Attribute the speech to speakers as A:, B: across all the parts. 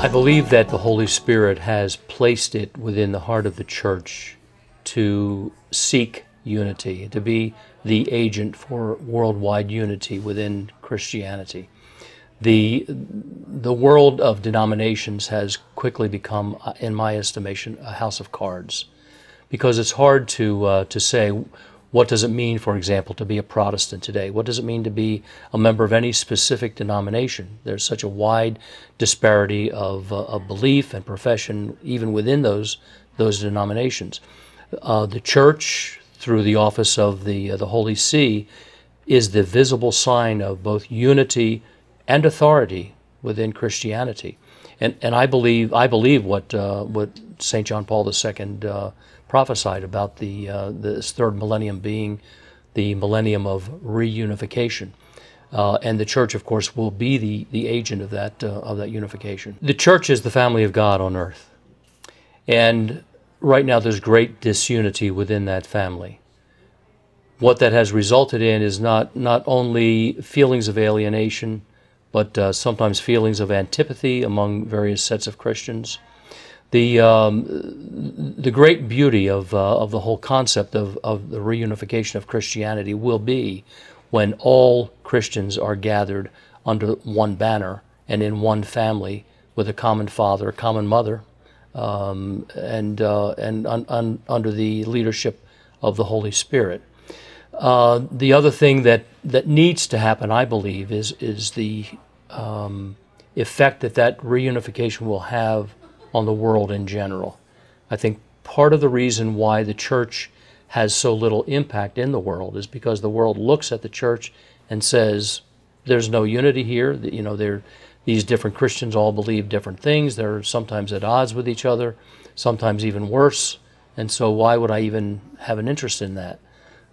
A: I believe that the Holy Spirit has placed it within the heart of the church to seek unity, to be the agent for worldwide unity within Christianity. The world of denominations has quickly become, in my estimation, a house of cards, because it's hard to say, what does it mean, for example, to be a Protestant today? What does it mean to be a member of any specific denomination? There's such a wide disparity of belief and profession even within those denominations. The church, through the office of the Holy See, is the visible sign of both unity and authority within Christianity. And I believe what St. John Paul II prophesied about this third millennium being the millennium of reunification. And the church, of course, will be the agent of that unification. The church is the family of God on earth. And right now there's great disunity within that family. What that has resulted in is not only feelings of alienation, but sometimes feelings of antipathy among various sets of Christians. The great beauty of the whole concept of the reunification of Christianity will be when all Christians are gathered under one banner and in one family with a common father, a common mother, and under the leadership of the Holy Spirit. The other thing that needs to happen, I believe, is the effect that reunification will have on the world in general. I think part of the reason why the church has so little impact in the world is because the world looks at the church and says, there's no unity here. These different Christians all believe different things. They're sometimes at odds with each other, sometimes even worse. And so why would I even have an interest in that?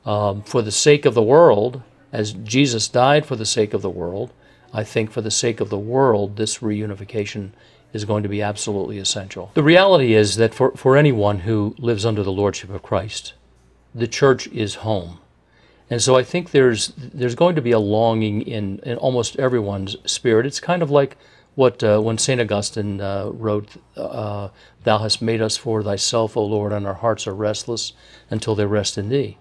A: For the sake of the world, as Jesus died for the sake of the world, I think for the sake of the world, this reunification is going to be absolutely essential. The reality is that for anyone who lives under the lordship of Christ, the church is home. And so I think there's going to be a longing in almost everyone's spirit. It's kind of like what when St. Augustine wrote, "Thou hast made us for thyself, O Lord, and our hearts are restless until they rest in thee."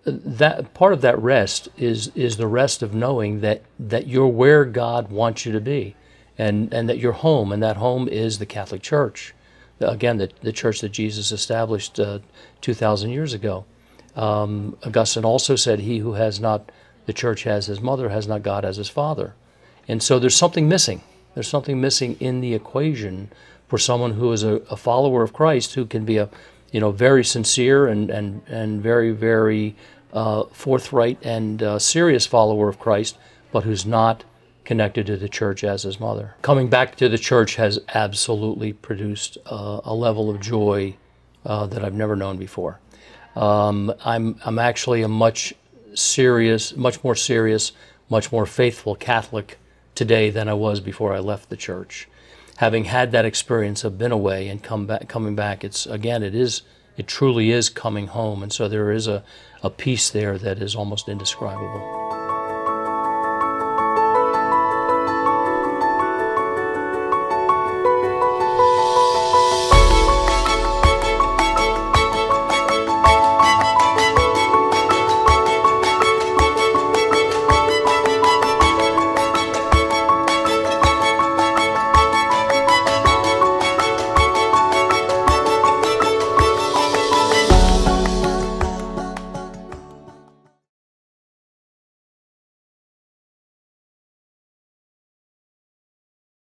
A: That part of that rest is the rest of knowing that you're where God wants you to be, and that you're home, and that home is the Catholic Church. Again, the church that Jesus established 2,000 years ago. Augustine also said, "He who has not the church as his mother has not God as his father." And so there's something missing. There's something missing in the equation for someone who is a follower of Christ, who can be a very sincere and very, very forthright and serious follower of Christ, but who's not connected to the church as his mother. Coming back to the church has absolutely produced a level of joy that I've never known before. I'm actually a much more serious, much more faithful Catholic today than I was before I left the church. Having had that experience of been away and coming back, it truly is coming home, and so there is a peace there that is almost indescribable.